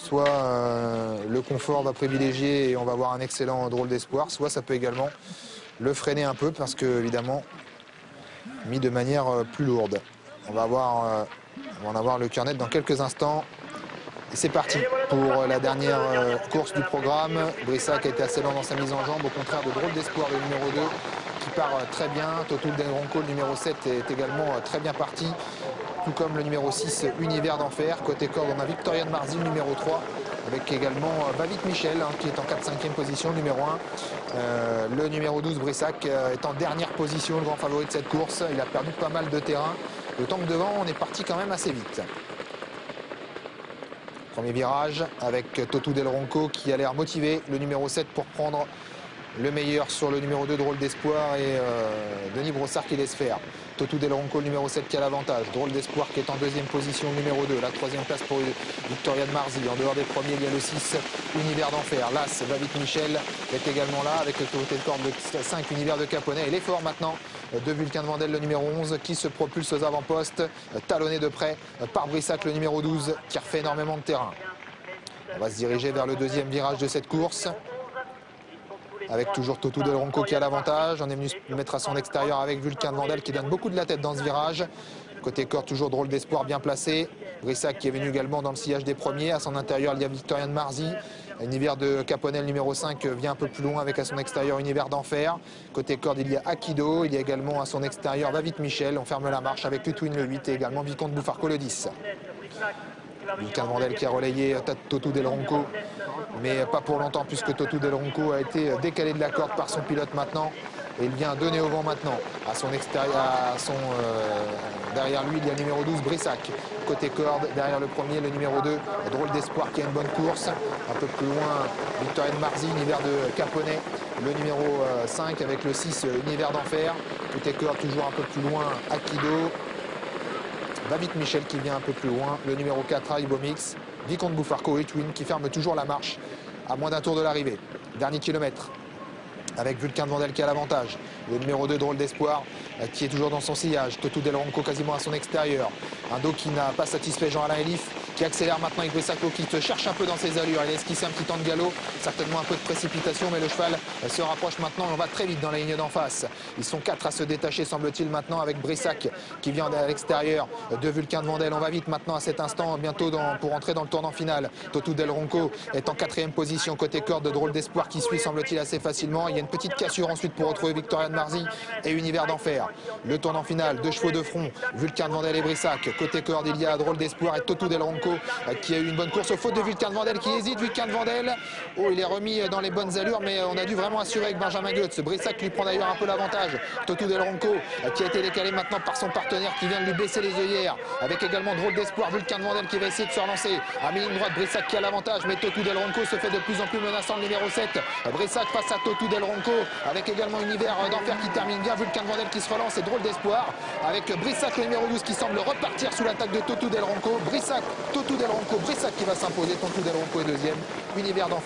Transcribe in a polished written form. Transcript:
Soit le confort va privilégier et on va avoir un excellent drôle d'espoir, soit ça peut également le freiner un peu parce que, évidemment, mis de manière plus lourde. On va en avoir le cœur net dans quelques instants. Et c'est parti pour la dernière course du programme. Brissac a été assez lent dans sa mise en jambe, au contraire de drôle d'espoir, le numéro 2, qui part très bien. Totul Del Ronco, le numéro 7, est également très bien parti. Tout comme le numéro 6, Univers d'Enfer. Côté corde, on a Victorian Marzy, le numéro 3, avec également Bavit Michel, qui est en 4-5e position, le numéro 1. Le numéro 12, Brissac, est en dernière position, le grand favori de cette course. Il a perdu pas mal de terrain. D'autant que devant, on est parti quand même assez vite. Premier virage avec Totul Del Ronco qui a l'air motivé, le numéro 7, pour prendre le meilleur sur le numéro 2, drôle d'espoir, et Denis Brossard qui laisse faire. Totul Del Ronco, le numéro 7, qui a l'avantage. Drôle d'espoir qui est en deuxième position, le numéro 2. La troisième place pour Victorian Marzy. En dehors des premiers, il y a le 6, Univers d'Enfer. L'As, Bavit Michel, est également là avec le côté de corde de 5, Univers de Caponnet. Et l'effort maintenant de Vulcain de Vandel, le numéro 11, qui se propulse aux avant-postes, talonné de près par Brissac, le numéro 12, qui refait énormément de terrain. On va se diriger vers le deuxième virage de cette course, avec toujours Totul Del Ronco qui a l'avantage. On est venu se mettre à son extérieur avec Vulcain de Vandel qui donne beaucoup de la tête dans ce virage. Côté corde, toujours drôle d'espoir bien placé. Brissac qui est venu également dans le sillage des premiers. À son intérieur, il y a Victorian Marzy. Univers de Caponnet, numéro 5, vient un peu plus loin avec à son extérieur Univers d'Enfer. Côté corde, il y a Akido. Il y a également à son extérieur Bavit Michel. On ferme la marche avec Tutwin, le 8, et également Vicomte Bouffarco, le 10. Vulcain de Vandel qui a relayé Totul Del Ronco, mais pas pour longtemps puisque Totul Del Ronco a été décalé de la corde par son pilote maintenant. Et il vient donner au vent maintenant. À son extérieur, derrière lui, il y a le numéro 12, Brissac. Côté corde, derrière le premier, le numéro 2, drôle d'espoir qui a une bonne course. Un peu plus loin, Victorian Marzy, Univers de Caponnet. Le numéro 5 avec le 6, Univers d'Enfer. Côté corde, toujours un peu plus loin, Akido. Bavit Michel qui vient un peu plus loin. Le numéro 4, Ibomix. Vicomte Bouffarco et Twin qui ferme toujours la marche à moins d'un tour de l'arrivée. Dernier kilomètre avec Vulcain de Vandel qui a l'avantage. Le numéro 2, drôle d'espoir, qui est toujours dans son sillage. Totul Del Ronco quasiment à son extérieur. Un dos qui n'a pas satisfait Jean-Alain Elif, qui accélère maintenant avec Brissac qui se cherche un peu dans ses allures. Il a esquissé un petit temps de galop, certainement un peu de précipitation, mais le cheval se rapproche maintenant et on va très vite dans la ligne d'en face. Ils sont 4 à se détacher, semble-t-il, maintenant avec Brissac qui vient à l'extérieur de Vulcain de Vandel. On va vite maintenant à cet instant, bientôt pour entrer dans le tournant final. Totul Del Ronco est en 4e position côté corde, de drôle d'espoir qui suit, semble-t-il, assez facilement. Il y a une petite cassure ensuite pour retrouver Victorian Marzy et Univers d'Enfer. Le tournant final, 2 chevaux de front, Vulcain de Vandel et Brissac. Côté corde, il y a drôle d'espoir et Totul Del Ronco qui a eu une bonne course, faute de Vulcain de Vandel qui hésite. Vulcain de Vandel, oh, il est remis dans les bonnes allures, mais on a dû vraiment assurer avec Benjamin Goetz. Brissac lui prend d'ailleurs un peu l'avantage. Totul Del Ronco qui a été décalé maintenant par son partenaire qui vient de lui baisser les œillères, avec également drôle d'espoir Vulcain de Vandel qui va essayer de se relancer à mi-ligne droite. Brissac qui a l'avantage, mais Totul Del Ronco se fait de plus en plus menaçant, le numéro 7. Brissac face à Totul Del Ronco, avec également Univers d'Enfer qui termine bien. Vulcain de Vandel qui se relance et drôle d'espoir avec Brissac, le numéro 12, qui semble repartir sous l'attaque de Totul Del Ronco. Brissac, Totul Del Ronco, Brissac qui va s'imposer. Totul Del Ronco est deuxième, Univers d'Enfer